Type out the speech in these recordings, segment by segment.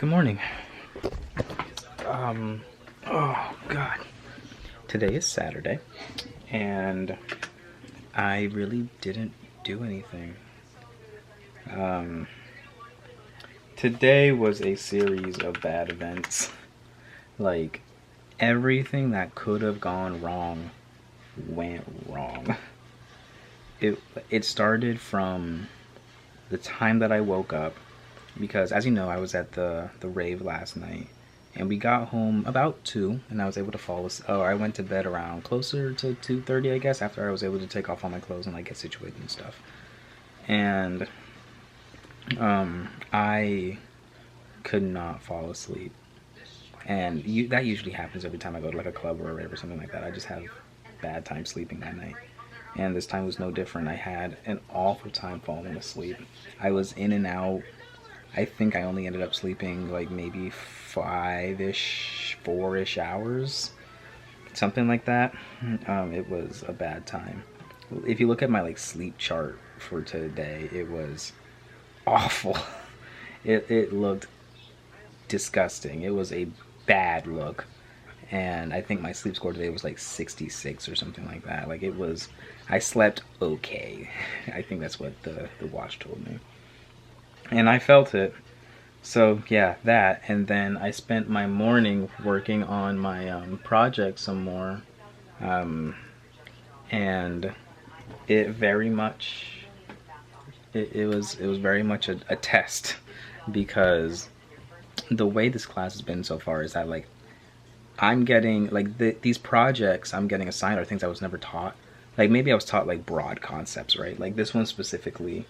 Good morning. Oh God. Today is Saturday, and I really didn't do anything. Today was a series of bad events. Like, everything that could have gone wrong went wrong. It started from the time that I woke up, because as you know, I was at the rave last night, and we got home about 2, and I was able to fall asleep. Oh, I went to bed around closer to 2:30, I guess, after I was able to take off all my clothes and like get situated and stuff. And I could not fall asleep, and that usually happens every time I go to like a club or a rave or something like that. I just have bad time sleeping that night, and this time was no different. I had an awful time falling asleep. I was in and out. I think I only ended up sleeping like maybe 5-ish, 4-ish hours, something like that. It was a bad time. If you look at my like sleep chart for today, it was awful. It looked disgusting. It was a bad look. And I think my sleep score today was like 66 or something like that. Like, it was, I slept okay. I think that's what the watch told me. And I felt it. So yeah, that. And then I spent my morning working on my project some more. And it very much, it was very much a test, because the way this class has been so far is that like I'm getting like these projects I'm getting assigned are things I was never taught. Like, maybe I was taught like broad concepts, right? Like this one specifically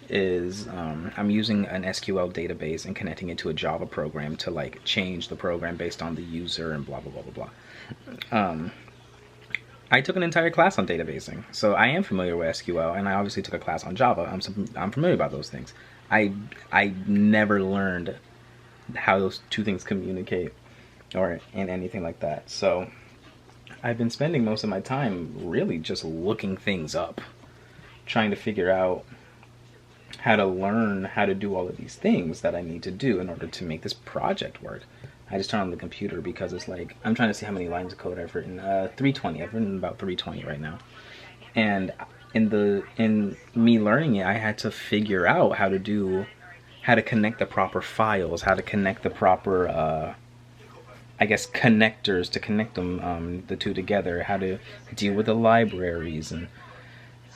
is I'm using an SQL database and connecting it to a Java program to like change the program based on the user and blah blah blah blah blah. I took an entire class on databasing, so I am familiar with SQL, and I obviously took a class on Java. I'm familiar about those things. I never learned how those two things communicate or in anything like that. So I've been spending most of my time really just looking things up, trying to figure out how to learn how to do all of these things that I need to do in order to make this project work. I just turn on the computer because it's like, I'm trying to see how many lines of code I've written. 320. I've written about 320 right now. And in me learning it, I had to figure out how to connect the proper files, how to connect the proper, I guess, connectors to connect them, the two together, how to deal with the libraries. And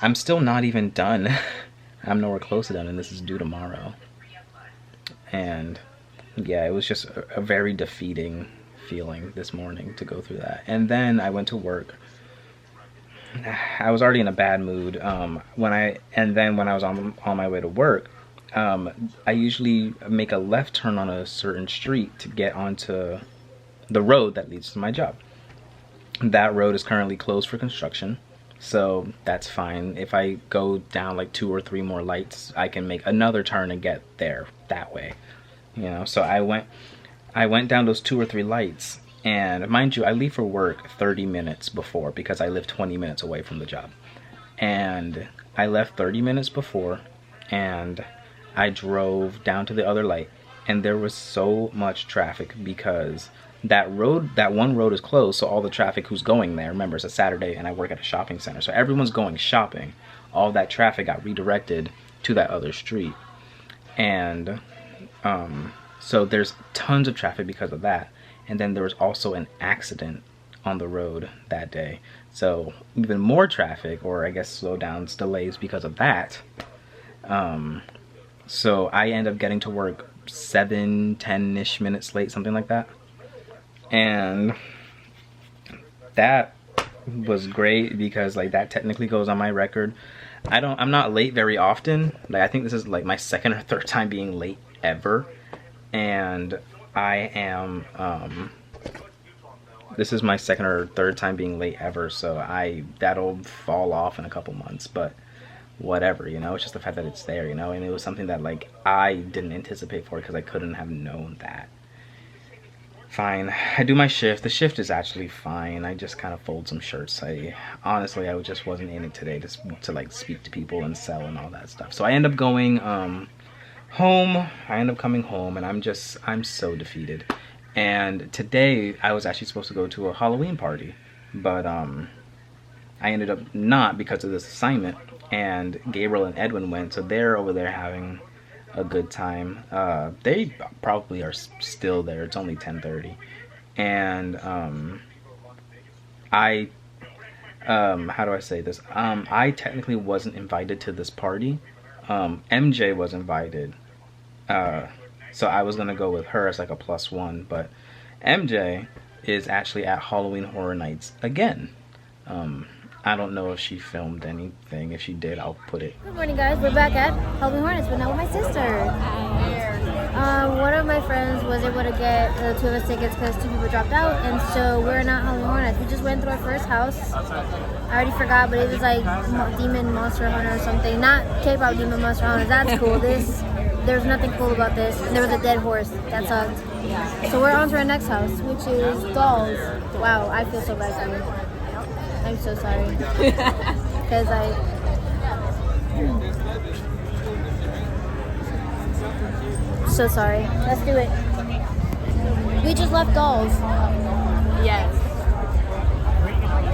I'm still not even done. I'm nowhere close to done, and this is due tomorrow. And yeah, it was just a very defeating feeling this morning to go through that. And then I went to work. I was already in a bad mood when I was on my way to work. I usually make a left turn on a certain street to get onto the road that leads to my job. That road is currently closed for construction, so that's fine. If I go down like 2 or 3 more lights, I can make another turn and get there that way. You know, so I went down those 2 or 3 lights, and mind you, I leave for work 30 minutes before because I live 20 minutes away from the job. And I left 30 minutes before, and I drove down to the other light, and there was so much traffic because that one road is closed, so all the traffic who's going there, remember it's a Saturday and I work at a shopping center, so everyone's going shopping. All that traffic got redirected to that other street. And so there's tons of traffic because of that. And then there was also an accident on the road that day, so even more traffic, or I guess slowdowns, delays because of that. So I end up getting to work 10-ish minutes late, something like that. And that was great because like that technically goes on my record. I'm not late very often. Like, I think this is like my second or third time being late ever. And I am this is my second or third time being late ever, so that'll fall off in a couple months, but whatever, you know. It's just the fact that it's there, you know. And it was something that like I didn't anticipate for, because I couldn't have known that. Fine, I do my shift. The shift is actually fine. I just kind of fold some shirts. Honestly, I just wasn't in it today to like speak to people and sell and all that stuff. So I end up going home. I end up coming home, and I'm so defeated. And today I was actually supposed to go to a Halloween party, but I ended up not because of this assignment. And Gabriel and Edwin went, so they're over there having a good time. They probably are still there. It's only 10:30, and I how do I say this? I technically wasn't invited to this party. MJ was invited, so I was gonna go with her as like a +1, but MJ is actually at Halloween Horror Nights again. I don't know if she filmed anything. If she did, I'll put it. Good morning, guys. We're back at Halloween Horror Nights, but now with my sister. One of my friends was able to get the two of us tickets because 2 people dropped out, and so we're not Halloween Horror Nights. We just went through our first house. I already forgot, but it was like Demon Monster Hunter or something. Not K-pop Demon Monster Hunter. That's cool. There's nothing cool about this. And there was a dead horse. That sucked. So we're on to our next house, which is Dolls. Wow, I feel so bad for you. I'm so sorry. Because so sorry. Let's do it. We just left Dolls. Yes.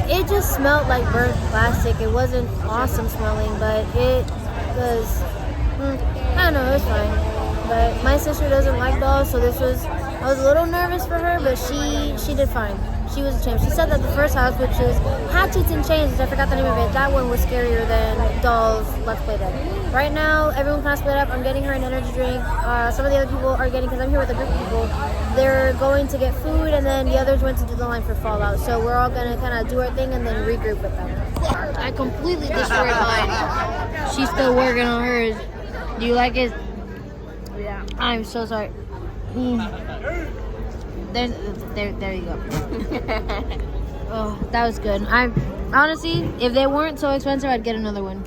It just smelled like burnt plastic. It wasn't awesome smelling, but it was, I don't know, it was fine. But my sister doesn't like Dolls, so I was a little nervous for her, but she did fine. She was a champ. She said that the first house, which is Hatchets and Chains, I forgot the name of it, that one was scarier than Dolls Let's Play Dead. Right now, everyone kind of split up. I'm getting her an energy drink. Some of the other people are getting, because I'm here with a group of people, they're going to get food, and then the others went to do the line for Fallout. So we're all going to kind of do our thing and then regroup with them. I completely destroyed mine. She's still working on hers. Do you like it? Yeah. I'm so sorry. There you go. Oh, that was good. I honestly, if they weren't so expensive, I'd get another one.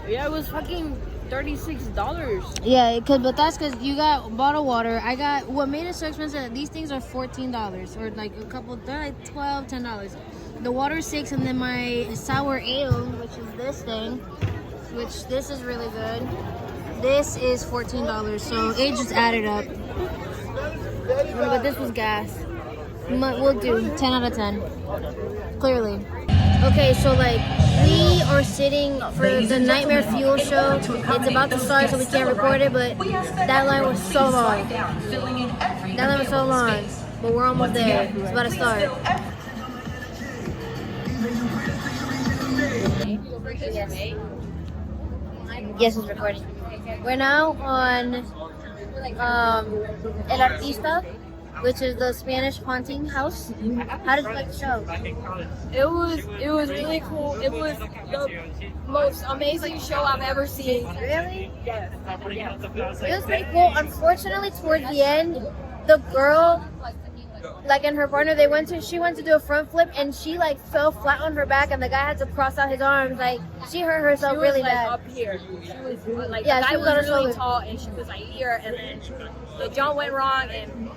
Yeah, it was fucking $36. Yeah, it could, but that's because you got bottled water. I got what made it so expensive. These things are $14, or like a couple. They're like $12, $10. The water's $6, and then my sour ale, which is this thing, which this is really good. This is $14, so it just added up. But this was gas. We'll do 10 out of 10. Clearly. Okay, so like we are sitting for the Nightmare Fuel show. It's about to start, so we can't record it, but that line was so long. That line was so long, but we're almost there. It's about to start. Yes, it's recording. We're now on El Artista, which is the Spanish haunting house. How did you like the show? It was really cool. It was the most amazing show I've ever seen. Really? Yes. It was pretty cool. Unfortunately, towards the end, the girl, like, and her partner, she went to do a front flip, and she like fell flat on her back, and the guy had to cross out his arms. Like, she hurt herself really bad. Up here. She was like, yeah, the guy she was on her really shoulder. tall, and she was like here, and then the jump went wrong, and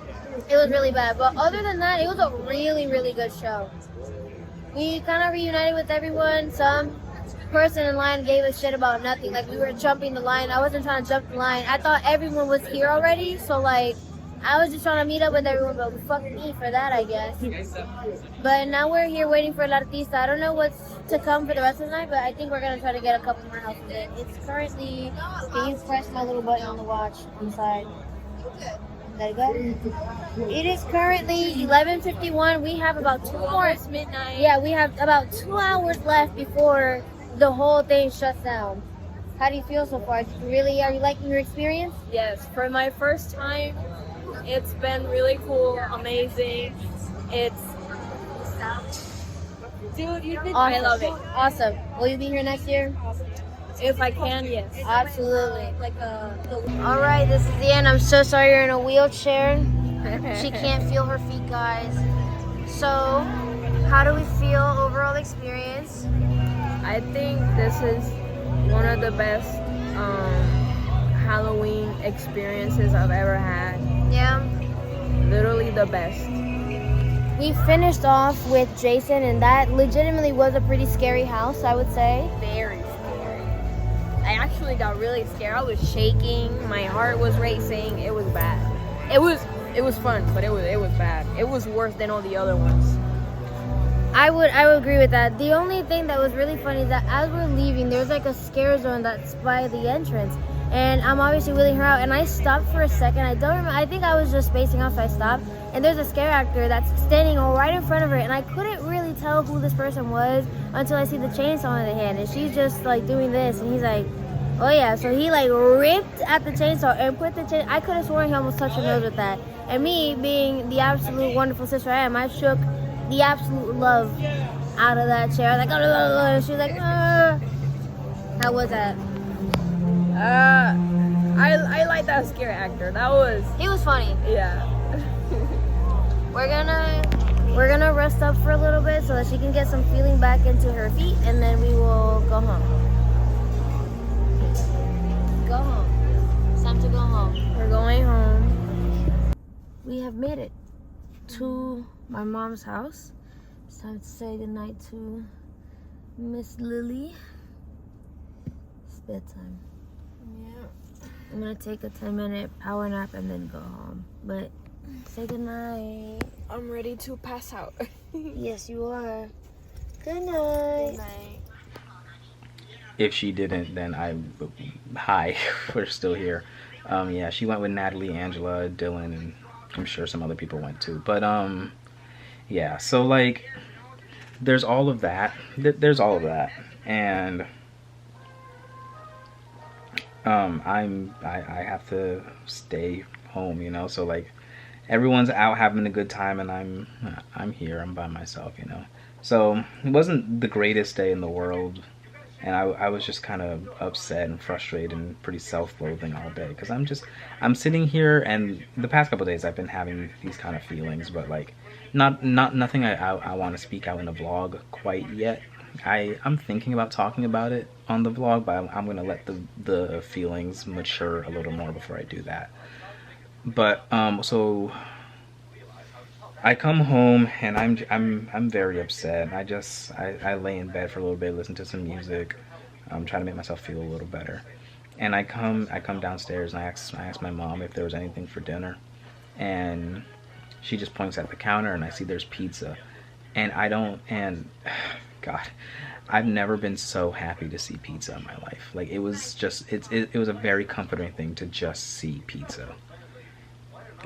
It was really bad. But other than that, it was a really, really good show. We kind of reunited with everyone. Some person in line gave a shit about nothing. Like, we were jumping the line. I wasn't trying to jump the line. I thought everyone was here already, so like, I was just trying to meet up with everyone, but fuck me for that, I guess. But now we're here waiting for El Artista. I don't know what's to come for the rest of the night, but I think we're going to try to get a couple more houses in. It's currently, can you press my little button on the watch inside? There you go. It is currently 11:51. We have about 2 more. it's midnight. Yeah, we have about 2 hours left before the whole thing shuts down. How do you feel so far? Are you liking your experience? Yes, for my first time, it's been really cool, amazing. Dude, you did. Awesome. I love it. Awesome. Will you be here next year? If I can, yes. Absolutely. All right, this is the end. I'm so sorry you're in a wheelchair. She can't feel her feet, guys. So, how do we feel overall experience? I think this is one of the best Halloween experiences I've ever had. Yeah. Literally the best. We finished off with Jason, and that legitimately was a pretty scary house, I would say. Very scary. I actually got really scared. I was shaking. My heart was racing. It was bad. It was fun, but it was bad. It was worse than all the other ones. I would agree with that. The only thing that was really funny is that as we're leaving, there's like a scare zone that's by the entrance, and I'm obviously wheeling her out, and I stopped for a second. I don't remember. I think I was just spacing out, so I stopped. And there's a scare actor that's standing right in front of her, and I couldn't really tell who this person was until I see the chainsaw in the hand, and she's just like doing this, and he's like, oh yeah. So he like ripped at the chainsaw and put the chain. I could have sworn he almost touched her nose with that. And me being the absolute wonderful sister I am, I shook the absolute love out of that chair. I was like, oh, and she was like, ah. How was that? I like that scare actor. He was funny. Yeah. We're gonna rest up for a little bit so that she can get some feeling back into her feet, and then we will go home. Go home. It's time to go home. We're going home. We have made it to my mom's house. It's time to say goodnight to Miss Lily. It's bedtime. Yeah. I'm gonna take a 10-minute power nap and then go home. But say goodnight. I'm ready to pass out. Yes, you are. Good night. Good night. If she didn't, then hi, we're still here. Yeah, she went with Natalie, Angela, Dylan, and I'm sure some other people went too. But yeah, so like there's all of that. There's all of that. And I have to stay home, you know, so like everyone's out having a good time, and I'm here, I'm by myself, you know. So it wasn't the greatest day in the world, and I was just kind of upset and frustrated and pretty self-loathing all day, because I'm sitting here, and the past couple of days I've been having these kind of feelings, but like nothing I want to speak out in the vlog quite yet. I'm thinking about talking about it on the vlog, but I'm gonna let the feelings mature a little more before I do that. But so I come home and I'm very upset. I lay in bed for a little bit, listen to some music, trying to make myself feel a little better. And I come downstairs and I ask my mom if there was anything for dinner, and she just points at the counter, and I see there's pizza, and God, I've never been so happy to see pizza in my life. Like it was a very comforting thing to just see pizza.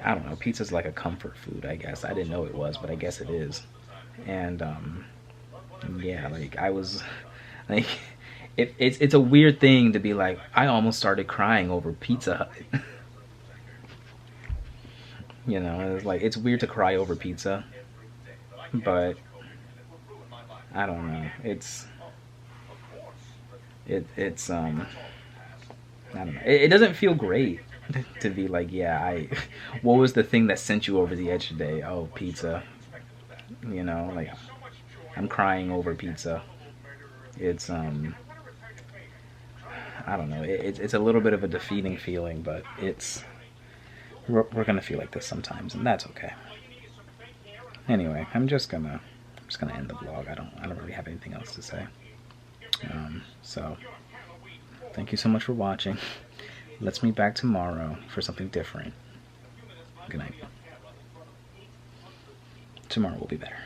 I don't know, pizza's like a comfort food, I guess. I didn't know it was, but I guess it is. And yeah, like I was like, it's a weird thing to be like, I almost started crying over Pizza Hut. You know, it's like, it's weird to cry over pizza, but I don't know, it's I don't know, it doesn't feel great to be like, yeah, what was the thing that sent you over the edge today? Oh, pizza. You know, like I'm crying over pizza. It's I don't know, it's a little bit of a defeating feeling, but we're gonna feel like this sometimes, and that's okay. Anyway, I'm just gonna end the vlog. I don't really have anything else to say. So thank you so much for watching. Let's meet back tomorrow for something different. Good night. Tomorrow will be better.